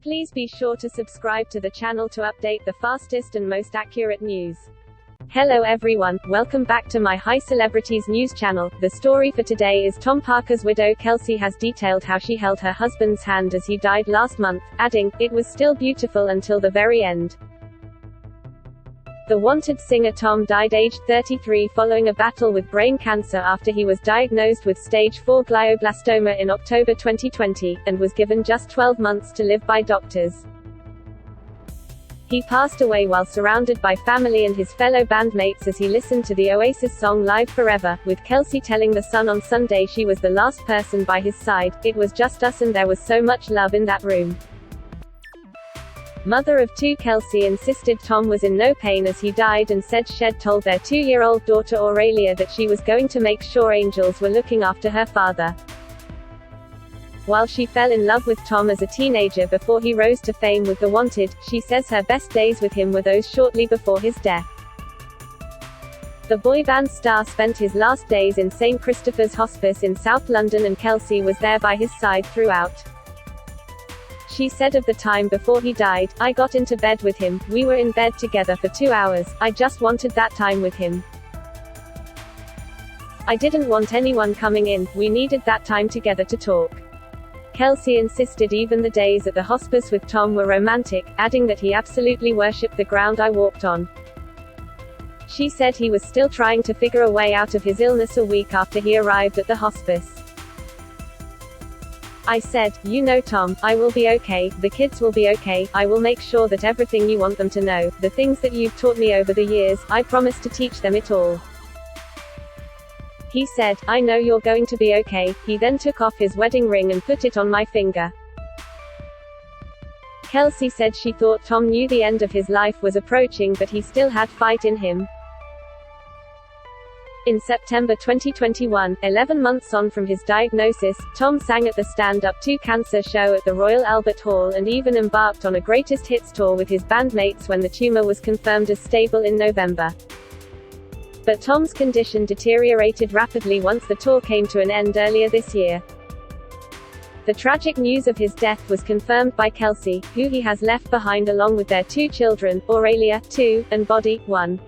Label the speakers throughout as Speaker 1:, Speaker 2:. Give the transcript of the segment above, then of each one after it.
Speaker 1: Please be sure to subscribe to the channel to update the fastest and most accurate news. Hello everyone, welcome back to my High Celebrities news channel. The story for today is Tom Parker's widow Kelsey has detailed how she held her husband's hand as he died last month, adding, "It was still beautiful until the very end." The wanted singer Tom died aged 33 following a battle with brain cancer after he was diagnosed with stage 4 glioblastoma in October 2020, and was given just 12 months to live by doctors. He passed away while surrounded by family and his fellow bandmates as he listened to the Oasis song Live Forever, with Kelsey telling The Sun on Sunday she was the last person by his side. "It was just us and there was so much love in that room." Mother of two Kelsey insisted Tom was in no pain as he died and said she'd told their 2-year-old daughter Aurelia that she was going to make sure angels were looking after her father. While she fell in love with Tom as a teenager before he rose to fame with The Wanted, she says her best days with him were those shortly before his death. The boy band star spent his last days in St. Christopher's Hospice in South London and Kelsey was there by his side throughout. She said of the time before he died, "I got into bed with him, we were in bed together for 2 hours, I just wanted that time with him. I didn't want anyone coming in, we needed that time together to talk." Kelsey insisted even the days at the hospice with Tom were romantic, adding that he absolutely worshipped the ground I walked on. She said he was still trying to figure a way out of his illness a week after he arrived at the hospice. "I said, you know Tom, I will be okay, the kids will be okay, I will make sure that everything you want them to know, the things that you've taught me over the years, I promise to teach them it all." He said, "I know you're going to be okay." He then took off his wedding ring and put it on my finger. Kelsey said she thought Tom knew the end of his life was approaching but he still had fight in him. In September 2021, 11 months on from his diagnosis, Tom sang at the Stand Up to Cancer show at the Royal Albert Hall and even embarked on a greatest hits tour with his bandmates when the tumor was confirmed as stable in November. But Tom's condition deteriorated rapidly once the tour came to an end earlier this year. The tragic news of his death was confirmed by Kelsey, who he has left behind along with their 2 children, Aurelia, 2, and Body, 1.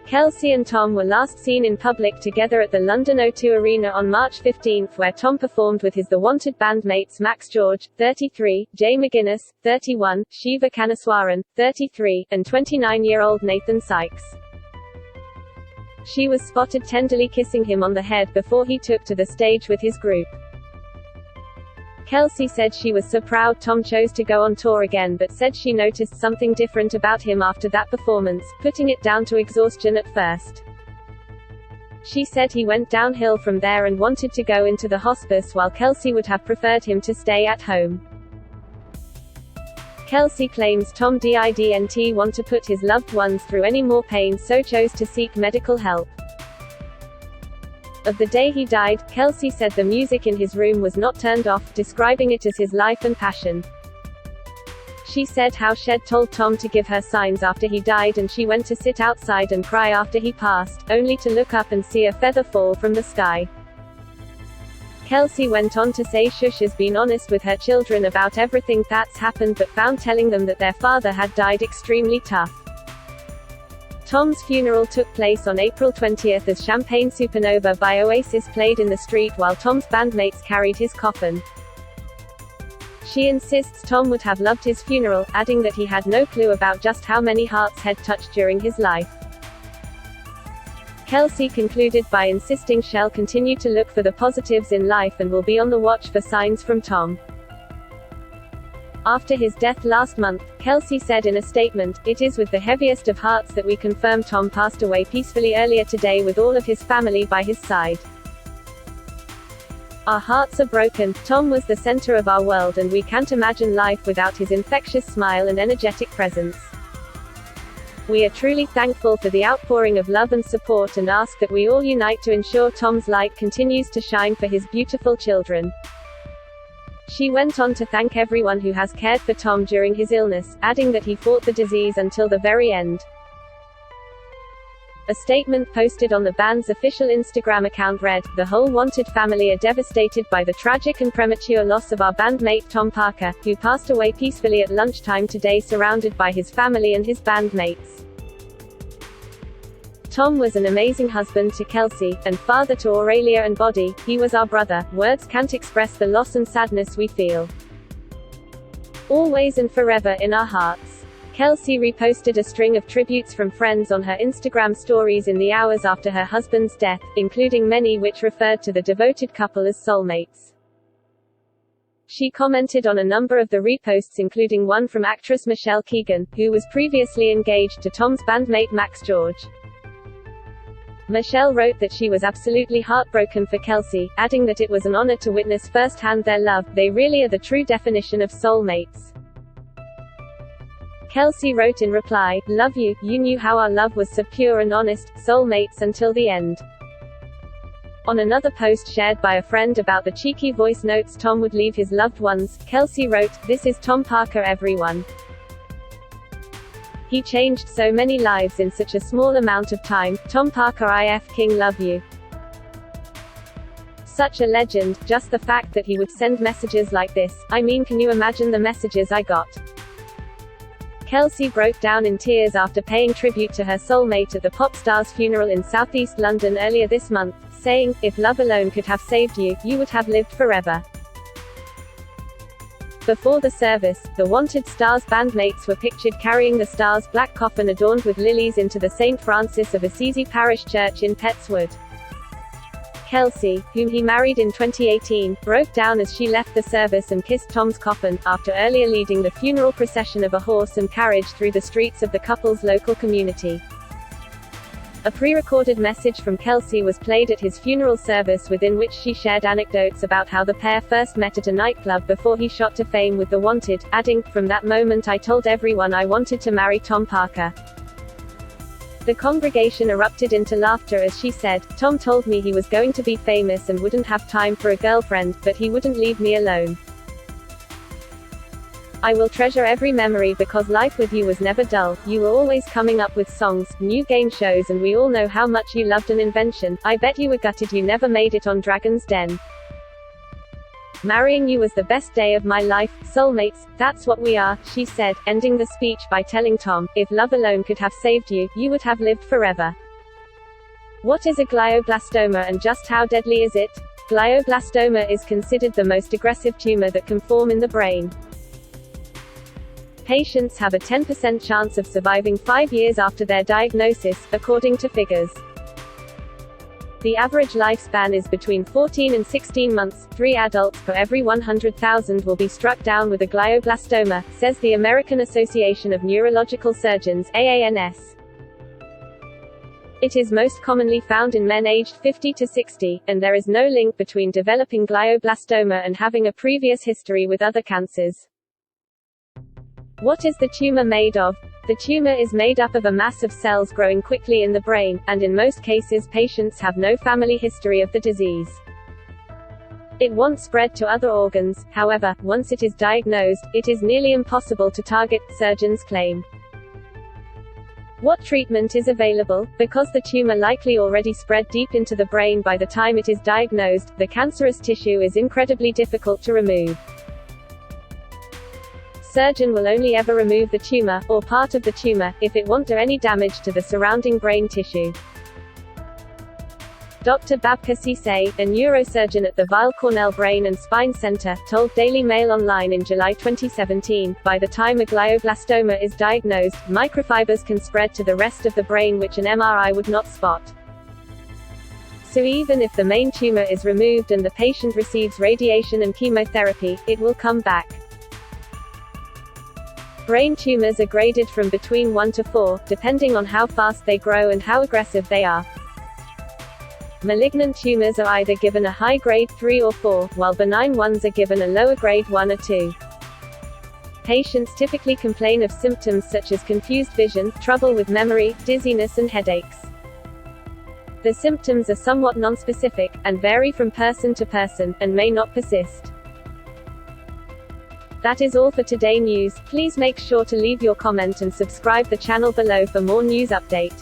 Speaker 1: Kelsey and Tom were last seen in public together at the London O2 Arena on March 15, where Tom performed with his The Wanted bandmates Max George, 33, Jay McGuinness, 31, Shiva Kanaswaran, 33, and 29-year-old Nathan Sykes. She was spotted tenderly kissing him on the head before he took to the stage with his group. Kelsey said she was so proud Tom chose to go on tour again but said she noticed something different about him after that performance, putting it down to exhaustion at first. She said he went downhill from there and wanted to go into the hospice while Kelsey would have preferred him to stay at home. Kelsey claims Tom didn't want to put his loved ones through any more pain so chose to seek medical help. Of the day he died, Kelsey said the music in his room was not turned off, describing it as his life and passion. She said how she'd told Tom to give her signs after he died and she went to sit outside and cry after he passed, only to look up and see a feather fall from the sky. Kelsey went on to say Shush has been honest with her children about everything that's happened but found telling them that their father had died extremely tough. Tom's funeral took place on April 20 as Champagne Supernova by Oasis played in the street while Tom's bandmates carried his coffin. She insists Tom would have loved his funeral, adding that he had no clue about just how many hearts had touched during his life. Kelsey concluded by insisting she'll continue to look for the positives in life and will be on the watch for signs from Tom. After his death last month, Kelsey said in a statement, "It is with the heaviest of hearts that we confirm Tom passed away peacefully earlier today with all of his family by his side. Our hearts are broken. Tom was the center of our world and we can't imagine life without his infectious smile and energetic presence. We are truly thankful for the outpouring of love and support and ask that we all unite to ensure Tom's light continues to shine for his beautiful children." She went on to thank everyone who has cared for Tom during his illness, adding that he fought the disease until the very end. A statement posted on the band's official Instagram account read, "The whole Wanted family are devastated by the tragic and premature loss of our bandmate Tom Parker, who passed away peacefully at lunchtime today surrounded by his family and his bandmates. Tom was an amazing husband to Kelsey, and father to Aurelia and Body. He was our brother. Words can't express the loss and sadness we feel. Always and forever in our hearts." Kelsey reposted a string of tributes from friends on her Instagram stories in the hours after her husband's death, including many which referred to the devoted couple as soulmates. She commented on a number of the reposts, including one from actress Michelle Keegan, who was previously engaged to Tom's bandmate Max George. Michelle wrote that she was absolutely heartbroken for Kelsey, adding that it was an honor to witness firsthand their love. "They really are the true definition of soulmates." Kelsey wrote in reply, "Love you, you knew how our love was so pure and honest, soulmates until the end." On another post shared by a friend about the cheeky voice notes Tom would leave his loved ones, Kelsey wrote, "This is Tom Parker everyone. He changed so many lives in such a small amount of time. Tom Parker IF King love you. Such a legend, just the fact that he would send messages like this, I mean can you imagine the messages I got?" Kelsey broke down in tears after paying tribute to her soulmate at the pop star's funeral in southeast London earlier this month, saying, "If love alone could have saved you, you would have lived forever." Before the service, the Wanted star's bandmates were pictured carrying the star's black coffin adorned with lilies into the St. Francis of Assisi Parish Church in Pettswood. Kelsey, whom he married in 2018, broke down as she left the service and kissed Tom's coffin, after earlier leading the funeral procession of a horse and carriage through the streets of the couple's local community. A pre-recorded message from Kelsey was played at his funeral service, within which she shared anecdotes about how the pair first met at a nightclub before he shot to fame with The Wanted, adding, "From that moment I told everyone I wanted to marry Tom Parker." The congregation erupted into laughter as she said, "Tom told me he was going to be famous and wouldn't have time for a girlfriend, but he wouldn't leave me alone. I will treasure every memory because life with you was never dull. You were always coming up with songs, new game shows, and we all know how much you loved an invention. I bet you were gutted you never made it on Dragon's Den. Marrying you was the best day of my life. Soulmates, that's what we are," she said, ending the speech by telling Tom, "If love alone could have saved you, you would have lived forever." What is a glioblastoma and just how deadly is it? Glioblastoma is considered the most aggressive tumor that can form in the brain. Patients have a 10% chance of surviving 5 years after their diagnosis, according to figures. The average lifespan is between 14 and 16 months. 3 adults per every 100,000 will be struck down with a glioblastoma, says the American Association of Neurological Surgeons (AANS). It is most commonly found in men aged 50 to 60, and there is no link between developing glioblastoma and having a previous history with other cancers. What is the tumor made of? The tumor is made up of a mass of cells growing quickly in the brain, and in most cases patients have no family history of the disease. It won't spread to other organs, however, once it is diagnosed, it is nearly impossible to target, surgeons claim. What treatment is available? Because the tumor likely already spread deep into the brain by the time it is diagnosed, the cancerous tissue is incredibly difficult to remove. Surgeon will only ever remove the tumor, or part of the tumor, if it won't do any damage to the surrounding brain tissue. Dr. Babka Cisse, a neurosurgeon at the Weill Cornell Brain and Spine Center, told Daily Mail Online in July 2017, "By the time a glioblastoma is diagnosed, microfibers can spread to the rest of the brain which an MRI would not spot. So even if the main tumor is removed and the patient receives radiation and chemotherapy, it will come back." Brain tumors are graded from between 1 to 4, depending on how fast they grow and how aggressive they are. Malignant tumors are either given a high grade 3 or 4, while benign ones are given a lower grade 1 or 2. Patients typically complain of symptoms such as confused vision, trouble with memory, dizziness and headaches. The symptoms are somewhat nonspecific, and vary from person to person, and may not persist. That is all for today news. Please make sure to leave your comment and subscribe the channel below for more news update.